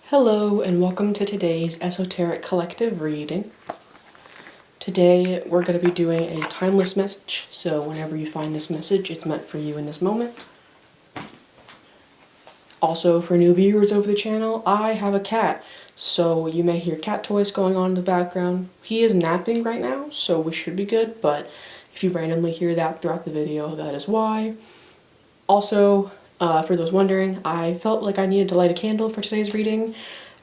Hello and welcome to today's Esoteric Collective reading. Today we're going to be doing a timeless message, so whenever you find this message, it's meant for you in this moment. Also, for new viewers over the channel, I have a cat, so you may hear cat toys going on in the background. He is napping right now, so we should be good, but if you randomly hear that throughout the video, that is why. Also, for those wondering, I felt like I needed to light a candle for today's reading,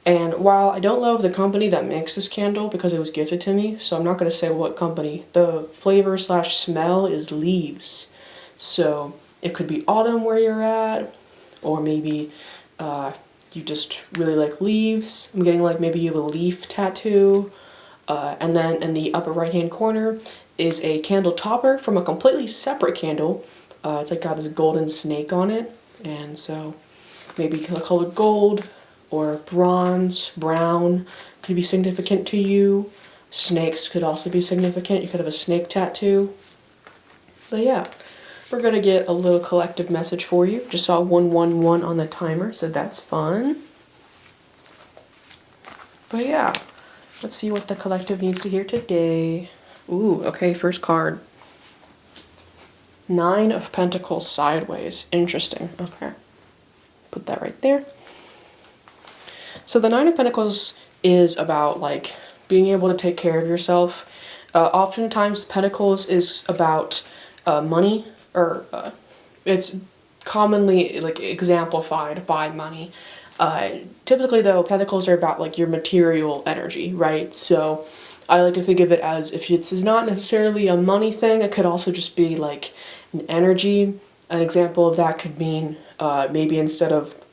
and while I don't love the company that makes this candle because it was gifted to me, so I'm not going to say what company, the flavor slash smell is leaves. So it could be autumn where you're at, or maybe you just really like leaves. I'm getting like maybe you have a leaf tattoo, and then in the upper right hand corner is a candle topper from a completely separate candle. It's like got this golden snake on it, and so maybe the color gold or bronze, brown could be significant to you. Snakes could also be significant. You could have a snake tattoo. But yeah, we're gonna get a little collective message for you. Just saw 111 on the timer, so that's fun. But yeah, let's see what the collective needs to hear today. Ooh, okay, first card. 9 of Pentacles sideways. Interesting. Okay. Put that right there. So the 9 of Pentacles is about like being able to take care of yourself. Oftentimes Pentacles is about money, or it's commonly like exemplified by money. Typically though, Pentacles are about like your material energy, right? So I like to think of it as if it's not necessarily a money thing, it could also just be like an energy. An example of that could mean maybe instead of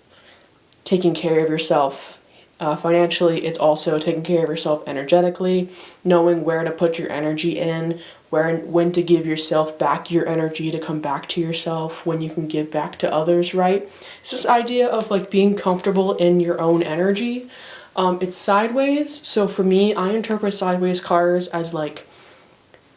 taking care of yourself financially, it's also taking care of yourself energetically, knowing where to put your energy in, when to give yourself back your energy to come back to yourself, when you can give back to others, right? It's this idea of like being comfortable in your own energy. It's sideways, so for me, I interpret sideways cards as like,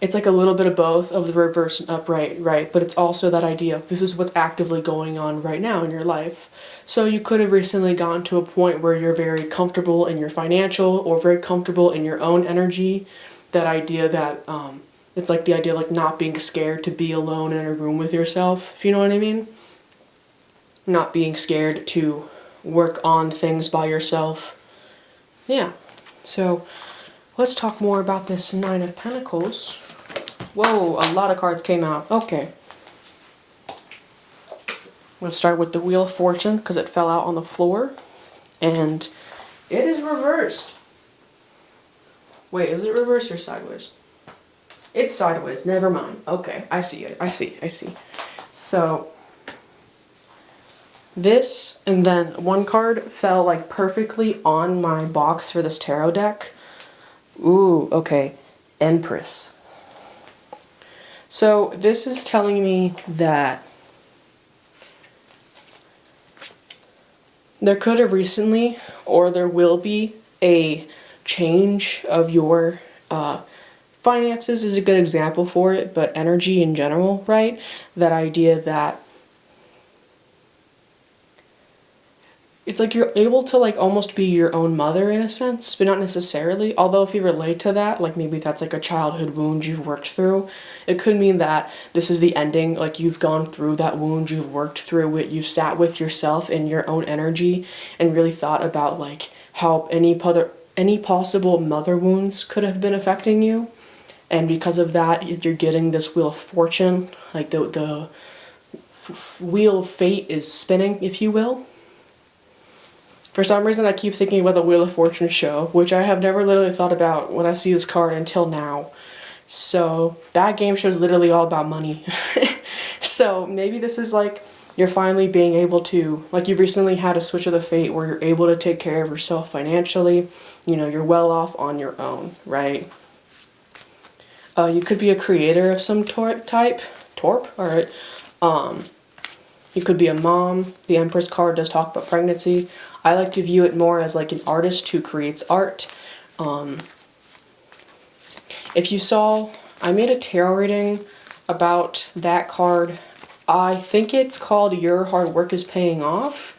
it's like a little bit of both of the reverse and upright, right? But it's also that idea of this is what's actively going on right now in your life. So you could have recently gotten to a point where you're very comfortable in your financial or very comfortable in your own energy. That idea that, it's like the idea of like not being scared to be alone in a room with yourself, if you know what I mean? Not being scared to work on things by yourself. Yeah, so let's talk more about this 9 of Pentacles. Whoa, a lot of cards came out. Okay. We'll start with the Wheel of Fortune because it fell out on the floor. And it is reversed. Wait, is it reversed or sideways? It's sideways, never mind. Okay, I see it. I see. So this, and then one card fell like perfectly on my box for this tarot deck. Ooh, okay. Empress. So this is telling me that there could have recently, or there will be, a change of your finances is a good example for it, but energy in general, right? That idea that it's like you're able to like almost be your own mother in a sense, but not necessarily. Although if you relate to that, like maybe that's like a childhood wound you've worked through. It could mean that this is the ending, like you've gone through that wound, you've worked through it, you've sat with yourself in your own energy and really thought about like how any possible mother wounds could have been affecting you. And because of that, you're getting this Wheel of Fortune, like the wheel of fate is spinning, if you will. For some reason, I keep thinking about the Wheel of Fortune show, which I have never literally thought about when I see this card until now. So that game show is literally all about money. So maybe this is like you're finally being able to, like you've recently had a switch of the fate where you're able to take care of yourself financially. You know, you're well off on your own, right? You could be a creator of some type. Alright. You could be a mom. The Empress card does talk about pregnancy. I like to view it more as like an artist who creates art. If you saw, I made a tarot reading about that card. I think it's called Your Hard Work is Paying Off.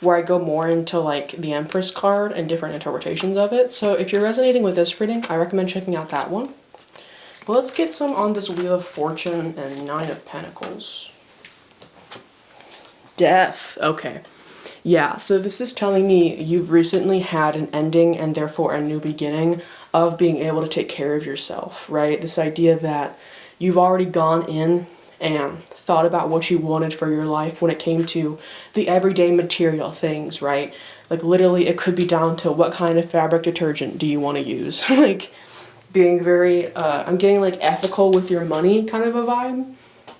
where I go more into like the Empress card and different interpretations of it. So if you're resonating with this reading, I recommend checking out that one. But let's get some on this Wheel of Fortune and Nine of Pentacles. Death. Okay. Yeah, so this is telling me you've recently had an ending and therefore a new beginning of being able to take care of yourself, right? This idea that you've already gone in and thought about what you wanted for your life when it came to the everyday material things, right? Like literally it could be down to what kind of fabric detergent do you want to use? Like being very, I'm getting like ethical with your money kind of a vibe,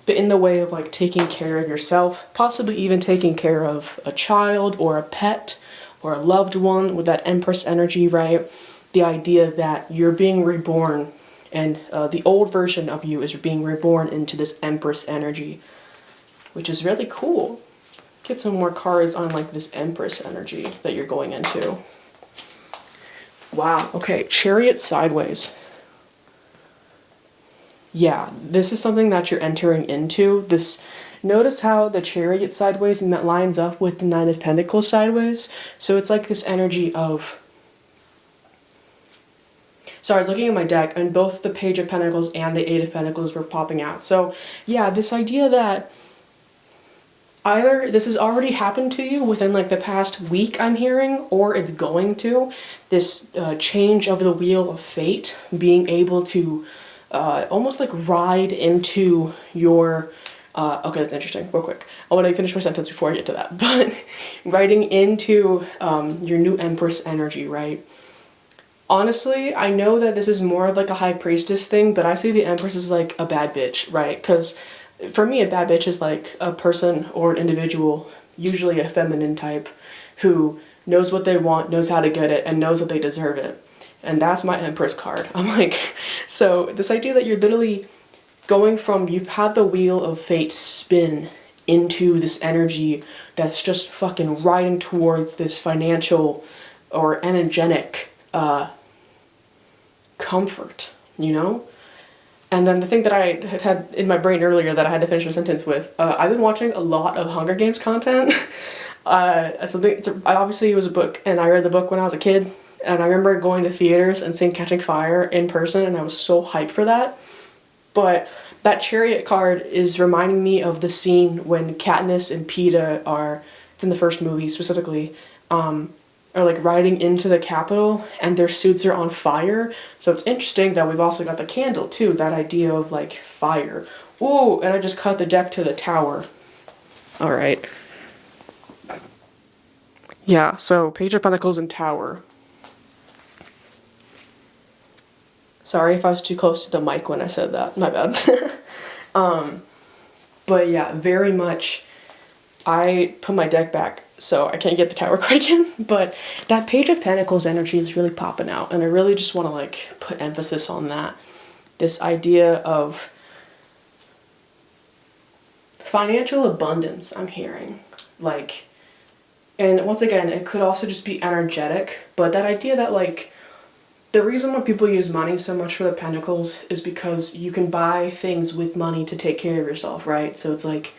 but in the way of like taking care of yourself, possibly even taking care of a child or a pet or a loved one with that Empress energy, right? The idea that you're being reborn and the old version of you is being reborn into this Empress energy, which is really cool. Get some more cards on like this Empress energy that you're going into. Wow, okay, Chariot sideways. Yeah, this is something that you're entering into. This, notice how the Chariot sideways and that lines up with the Nine of Pentacles sideways. So it's like this energy of, sorry, I was looking at my deck and both the Page of Pentacles and the Eight of Pentacles were popping out. So yeah, this idea that either this has already happened to you within like the past week, I'm hearing, or it's going to. This change of the Wheel of Fate, being able to almost like ride into your, okay, that's interesting, real quick. I want to finish my sentence before I get to that, but riding into your new Empress energy, right? Honestly, I know that this is more of like a High Priestess thing, but I see the Empress as like a bad bitch, right? Because for me, a bad bitch is like a person or an individual, usually a feminine type, who knows what they want, knows how to get it, and knows that they deserve it. And that's my Empress card. I'm like, so this idea that you're literally going from, you've had the Wheel of Fate spin into this energy that's just fucking riding towards this financial or energetic comfort, you know? And then the thing that I had in my brain earlier that I had to finish a sentence with, I've been watching a lot of Hunger Games content. Obviously it was a book, and I read the book when I was a kid. And I remember going to theaters and seeing Catching Fire in person, and I was so hyped for that. But that Chariot card is reminding me of the scene when Katniss and Peeta are, it's in the first movie specifically, are like riding into the Capitol and their suits are on fire. So it's interesting that we've also got the candle too, that idea of like fire. Ooh, and I just cut the deck to the Tower. All right. Yeah, so Page of Pentacles and Tower. Sorry if I was too close to the mic when I said that. My bad. But yeah, very much. I put my deck back, so I can't get the Tower card again. But that Page of Pentacles energy is really popping out, and I really just want to like put emphasis on that. This idea of financial abundance, I'm hearing. Like, and once again, it could also just be energetic, but that idea that like, the reason why people use money so much for the Pentacles is because you can buy things with money to take care of yourself, right? So it's like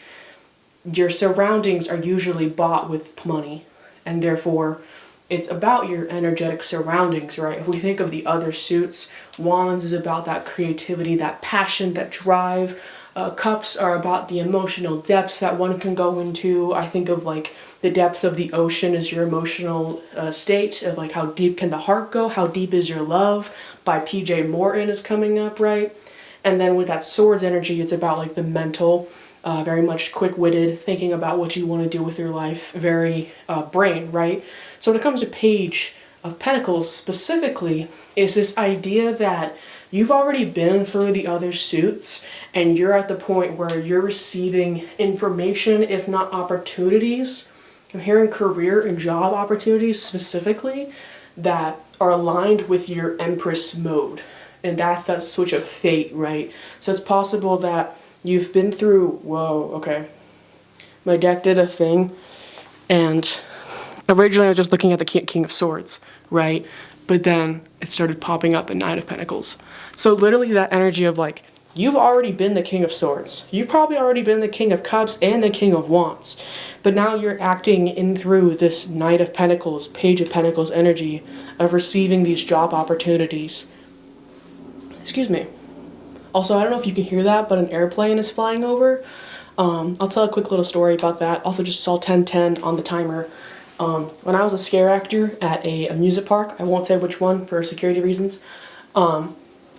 your surroundings are usually bought with money, and therefore it's about your energetic surroundings, right? If we think of the other suits, Wands is about that creativity, that passion, that drive. Cups are about the emotional depths that one can go into. I think of like the depths of the ocean as your emotional state of like how deep can the heart go, how deep is your love, by P.J. Morton is coming up, right? And then with that Swords energy, it's about like the mental, very much quick-witted, thinking about what you want to do with your life, very brain, right? So when it comes to Page of Pentacles specifically, is this idea that you've already been through the other suits and you're at the point where you're receiving information, if not opportunities. I'm hearing career and job opportunities specifically that are aligned with your Empress mode. And that's that switch of fate, right? So it's possible that you've been through, whoa, okay. My deck did a thing, and originally I was just looking at the King of Swords, right? But then it started popping up the Nine of Pentacles. So literally that energy of like, you've already been the King of Swords. You've probably already been the King of Cups and the King of Wands. But now you're acting in through this Knight of Pentacles, Page of Pentacles energy of receiving these job opportunities. Excuse me. Also, I don't know if you can hear that, but an airplane is flying over. I'll tell a quick little story about that. Also just saw 10:10 on the timer. When I was a scare actor at a amusement park, I won't say which one for security reasons,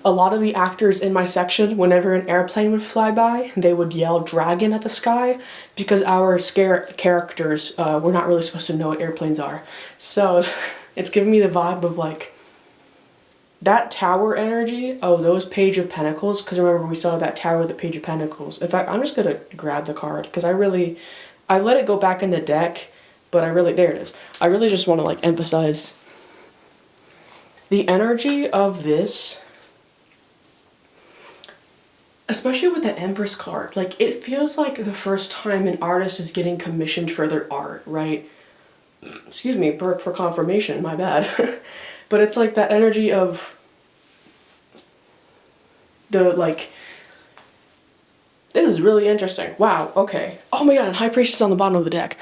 a lot of the actors in my section, whenever an airplane would fly by, they would yell dragon at the sky because our scare characters were not really supposed to know what airplanes are. So it's giving me the vibe of like that tower energy of those Page of Pentacles, because remember we saw that tower with the Page of Pentacles. In fact, I'm just going to grab the card because I let it go back in the deck, but there it is. I really just want to like emphasize the energy of this, especially with the Empress card. Like, it feels like the first time an artist is getting commissioned for their art, right? Excuse me, burp for confirmation, my bad. But it's like that energy of the, like, this is really interesting. Wow, okay. Oh my god, and High Priestess on the bottom of the deck.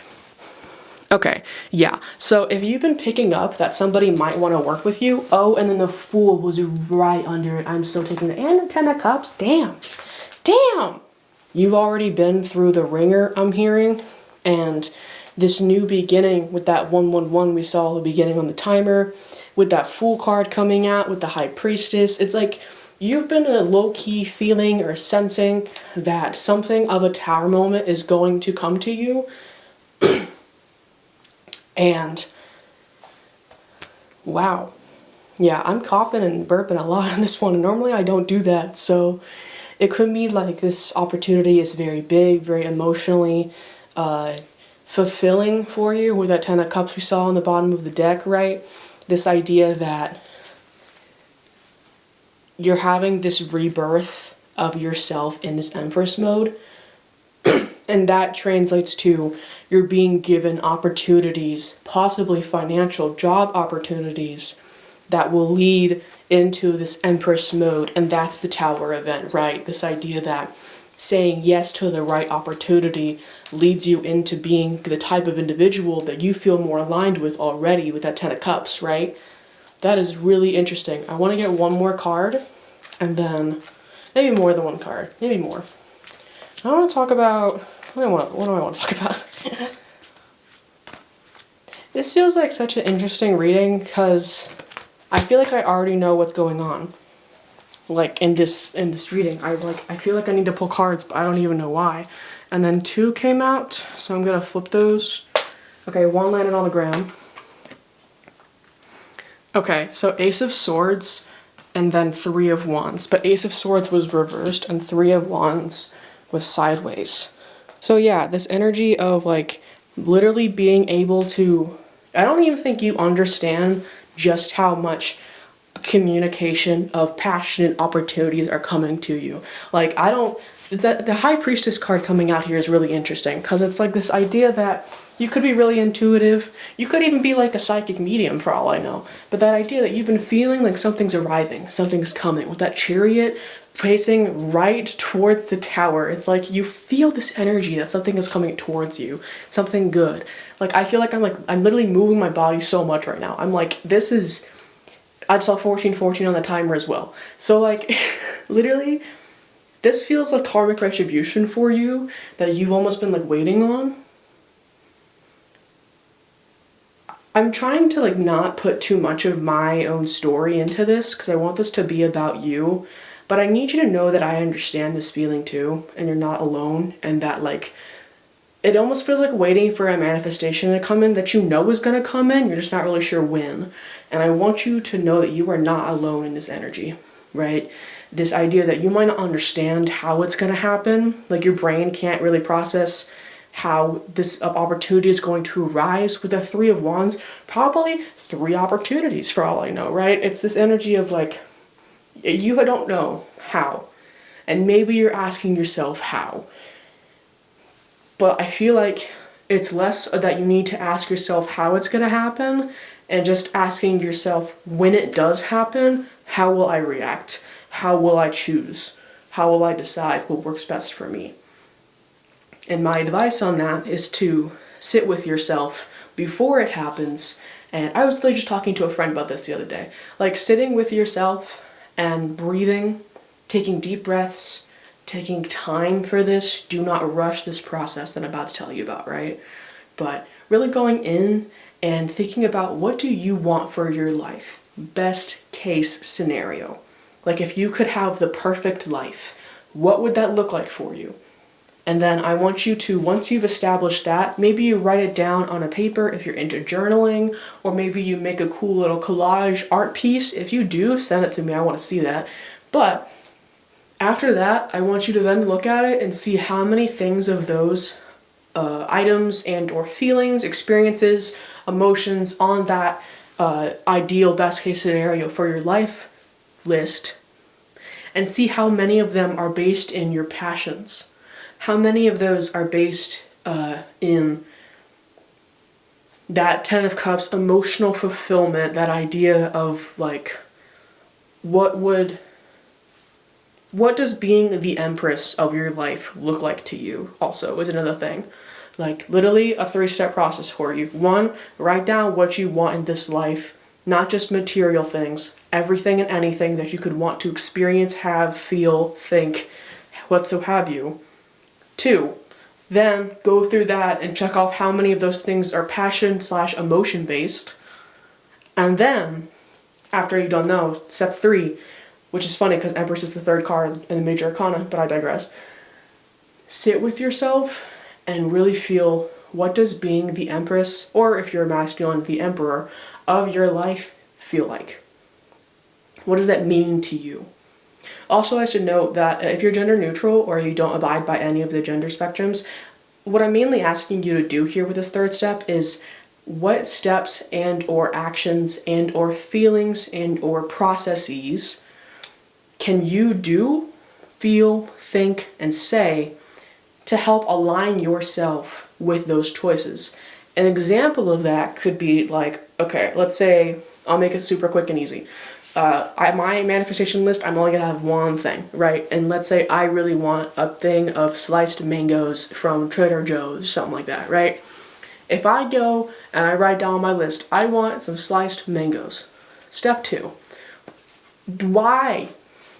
Okay, yeah. So if you've been picking up that somebody might want to work with you, oh, and then the Fool was right under it. I'm still taking the, and the Ten of Cups. Damn. Damn! You've already been through the ringer, I'm hearing, and this new beginning with that 111 we saw at the beginning on the timer, with that Fool card coming out, with the High Priestess, it's like you've been a low-key feeling or sensing that something of a tower moment is going to come to you. And wow. Yeah, I'm coughing and burping a lot on this one. Normally I don't do that, so it could mean like this opportunity is very big, very emotionally fulfilling for you with that Ten of Cups we saw on the bottom of the deck, right? This idea that you're having this rebirth of yourself in this Empress mode. And that translates to you're being given opportunities, possibly financial job opportunities, that will lead into this Empress mode. And that's the Tower event, right? This idea that saying yes to the right opportunity leads you into being the type of individual that you feel more aligned with already with that Ten of Cups, right? That is really interesting. I want to get one more card, and then maybe more than one card, maybe more. I want to talk about, what do I want to talk about? This feels like such an interesting reading because I feel like I already know what's going on. Like in this reading, I feel like I need to pull cards, but I don't even know why. And then 2 came out, so I'm gonna flip those. Okay, 1 landed on the ground. Okay, so Ace of Swords and then 3 of Wands, but Ace of Swords was reversed and 3 of Wands was sideways. So yeah, this energy of like literally being able to, I don't even think you understand just how much communication of passionate opportunities are coming to you. Like, the High Priestess card coming out here is really interesting because it's like this idea that you could be really intuitive. You could even be like a psychic medium for all I know. But that idea that you've been feeling like something's arriving, something's coming. With that Chariot facing right towards the tower, it's like you feel this energy that something is coming towards you. Something good. Like, I feel like I'm literally moving my body so much right now. I'm like, this is, I saw 1414 on the timer as well. So like, literally, this feels like karmic retribution for you that you've almost been like waiting on. I'm trying to like not put too much of my own story into this because I want this to be about you, but I need you to know that I understand this feeling too, and you're not alone, and that like it almost feels like waiting for a manifestation to come in that you know is going to come in, you're just not really sure when. And I want you to know that you are not alone in this energy, right? This idea that you might not understand how it's going to happen, like your brain can't really process how this opportunity is going to arise. With the 3 of Wands, probably 3 opportunities for all I know, right? It's this energy of like, you don't know how. And maybe you're asking yourself how. But I feel like it's less that you need to ask yourself how it's going to happen, and just asking yourself when it does happen, how will I react? How will I choose? how will I decide what works best for me? And my advice on that is to sit with yourself before it happens. And I was literally just talking to a friend about this the other day. Like sitting with yourself and breathing, taking deep breaths, taking time for this. Do not rush this process that I'm about to tell you about, right? But really going in and thinking about, what do you want for your life? Best case scenario. Like if you could have the perfect life, what would that look like for you? And then I want you to, once you've established that, maybe you write it down on a paper if you're into journaling, or maybe you make a cool little collage art piece. If you do, send it to me, I want to see that. But after that, I want you to then look at it and see how many things of those items and or feelings, experiences, emotions on that ideal best case scenario for your life list, and see how many of them are based in your passions. How many of those are based in that Ten of Cups emotional fulfillment, that idea of like, what does being the empress of your life look like to you also is another thing. Like literally a 3-step process for you. 1, write down what you want in this life, not just material things, everything and anything that you could want to experience, have, feel, think, what so have you. 2, then go through that and check off how many of those things are passion/emotion based. And then, after you've done that, step 3, which is funny because Empress is the 3rd card in the Major Arcana, but I digress. Sit with yourself and really feel, what does being the Empress, or if you're a masculine, the Emperor, of your life feel like? What does that mean to you? Also, I should note that if you're gender neutral or you don't abide by any of the gender spectrums, what I'm mainly asking you to do here with this 3rd step is, what steps and or actions and or feelings and or processes can you do, feel, think, and say to help align yourself with those choices? An example of that could be like, okay, let's say, I'll make it super quick and easy. My manifestation list, I'm only gonna have one thing, right? And let's say I really want a thing of sliced mangoes from Trader Joe's, something like that, right? If I go and I write down on my list, I want some sliced mangoes. Step 2, why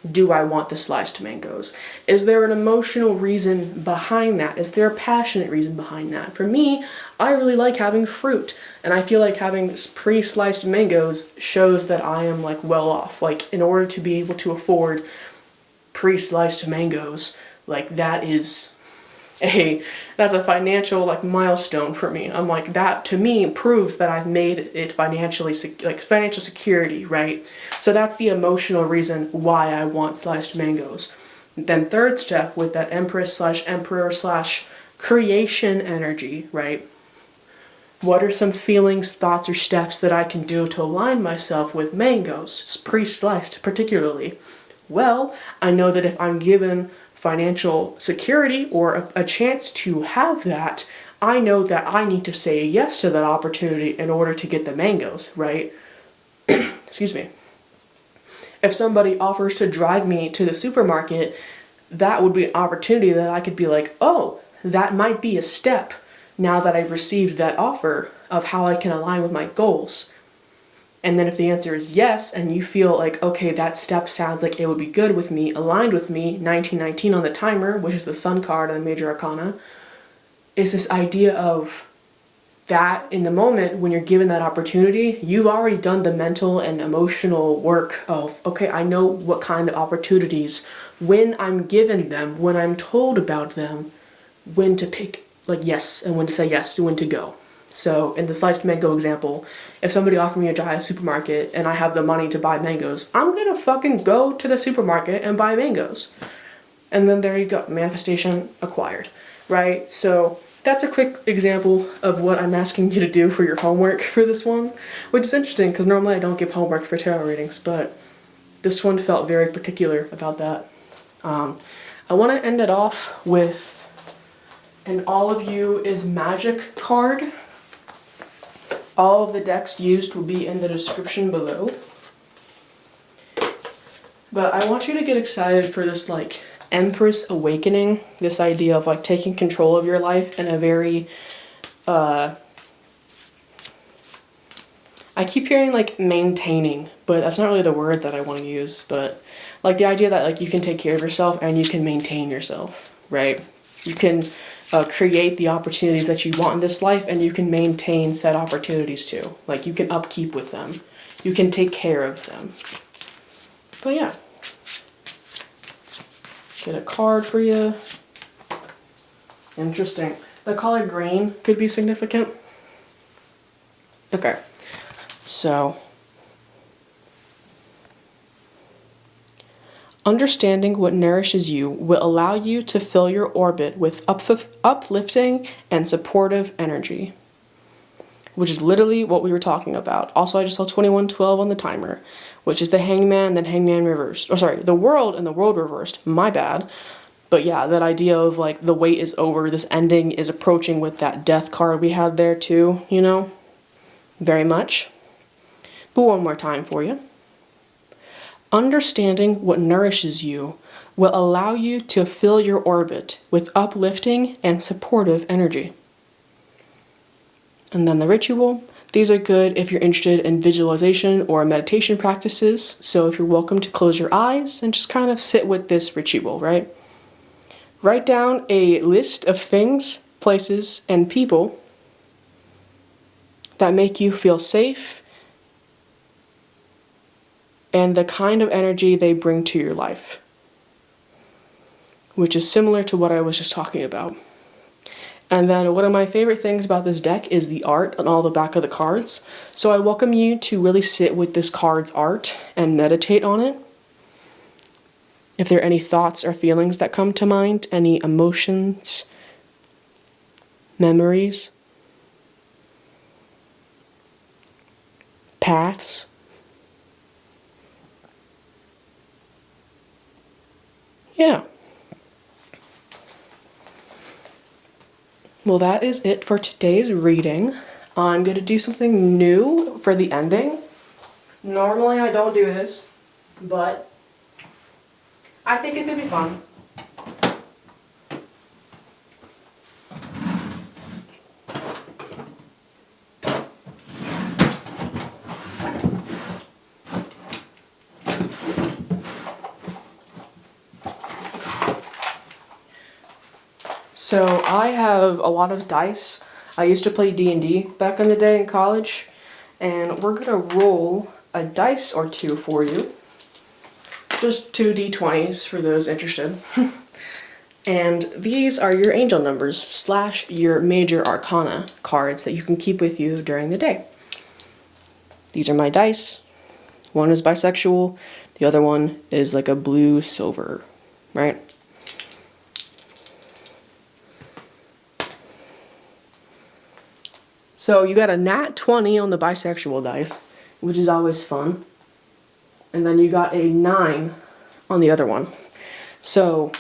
do I want the sliced mangoes? Is there an emotional reason behind that? Is there a passionate reason behind that? For me, I really like having fruit, and I feel like having pre-sliced mangoes shows that I am like well off. Like in order to be able to afford pre-sliced mangoes, like that's a financial like milestone for me. I'm like, that to me proves that I've made it financial security, right? So that's the emotional reason why I want sliced mangoes. Then 3rd step with that Empress/Emperor/creation energy, right? What are some feelings, thoughts, or steps that I can do to align myself with mangoes, pre-sliced particularly? Well, I know that if I'm given financial security or a chance to have that, I know that I need to say yes to that opportunity in order to get the mangoes, right? Excuse me. If somebody offers to drive me to the supermarket, that would be an opportunity that I could be like, oh, that might be a step now that I've received that offer of how I can align with my goals. And then if the answer is yes, and you feel like, okay, that step sounds like it would be good with me, aligned with me, 1919 on the timer, which is the Sun card on the Major Arcana, is this idea of that in the moment when you're given that opportunity, you've already done the mental and emotional work of, okay, I know what kind of opportunities, when I'm given them, when I'm told about them, when to pick like yes, and when to say yes, when to go. So in the sliced mango example, if somebody offered me a job at a supermarket and I have the money to buy mangoes, I'm gonna fucking go to the supermarket and buy mangoes. And then there you go, manifestation acquired, right? So that's a quick example of what I'm asking you to do for your homework for this one, which is interesting because normally I don't give homework for tarot readings, but this one felt very particular about that. I want to end it off with an All of You is Magic card. All of the decks used will be in the description below. But I want you to get excited for this like Empress awakening, this idea of like taking control of your life in a very, I keep hearing like maintaining, but that's not really the word that I want to use, but like the idea that like you can take care of yourself and you can maintain yourself, right? You can create the opportunities that you want in this life, and you can maintain said opportunities too. Like you can upkeep with them. You can take care of them. But yeah. Get a card for you. Interesting. The color green could be significant. Okay. So, understanding what nourishes you will allow you to fill your orbit with uplifting and supportive energy, which is literally what we were talking about. Also, I just saw 2112 on the timer, which is the Hangman, then Hangman reversed. Oh, sorry, the World and the World reversed. My bad. But yeah, that idea of like the wait is over, this ending is approaching with that death card we had there too, you know? Very much. But one more time for you. Understanding what nourishes you will allow you to fill your orbit with uplifting and supportive energy. And then the ritual. These are good if you're interested in visualization or meditation practices. So if you're welcome to close your eyes and just kind of sit with this ritual, right? Write down a list of things, places, and people that make you feel safe and the kind of energy they bring to your life, which is similar to what I was just talking about. And then one of my favorite things about this deck is the art on all the back of the cards. So I welcome you to really sit with this card's art and meditate on it. If there are any thoughts or feelings that come to mind, any emotions, memories, paths. Yeah. Well, that is it for today's reading. I'm going to do something new for the ending. Normally I don't do this, but I think it could be fun. So I have a lot of dice. I used to play D&D back in the day in college, and we're gonna roll a dice or two for you. Just 2 D20s for those interested. And these are your angel numbers / your major arcana cards that you can keep with you during the day. These are my dice. One is bisexual, the other one is like a blue silver, right? So you got a nat 20 on the bisexual dice, which is always fun. And then you got a 9 on the other one. So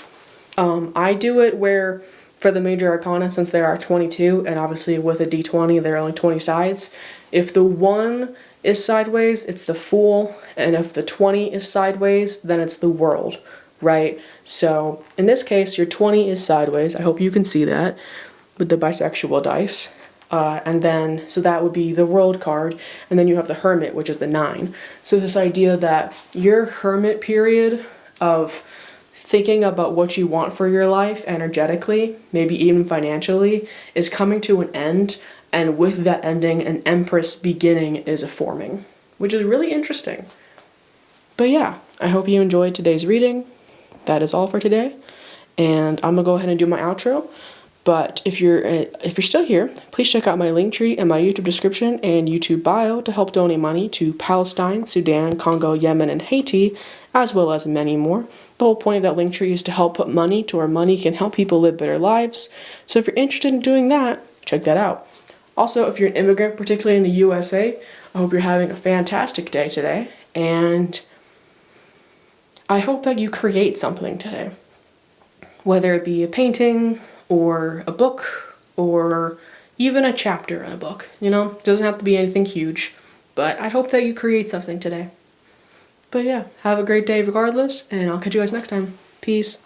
I do it where for the major arcana, since there are 22, and obviously with a d20 there are only 20 sides, if the 1 is sideways, it's the Fool, and if the 20 is sideways, then it's the World, right? So in this case, your 20 is sideways. I hope you can see that with the bisexual dice. And then, so that would be the World card, and then you have the Hermit, which is the 9. So this idea that your Hermit period of thinking about what you want for your life energetically, maybe even financially, is coming to an end, and with that ending, an Empress beginning is forming, which is really interesting. But yeah, I hope you enjoyed today's reading. That is all for today, and I'm gonna go ahead and do my outro. But if you're still here, please check out my linktree in my YouTube description and YouTube bio to help donate money to Palestine, Sudan, Congo, Yemen, and Haiti, as well as many more. The whole point of that linktree is to help put money to where money can help people live better lives. So if you're interested in doing that, check that out. Also, if you're an immigrant, particularly in the USA, I hope you're having a fantastic day today, and I hope that you create something today. Whether it be a painting, or a book, or even a chapter in a book, you know? It doesn't have to be anything huge, but I hope that you create something today. But yeah, have a great day regardless, and I'll catch you guys next time. Peace.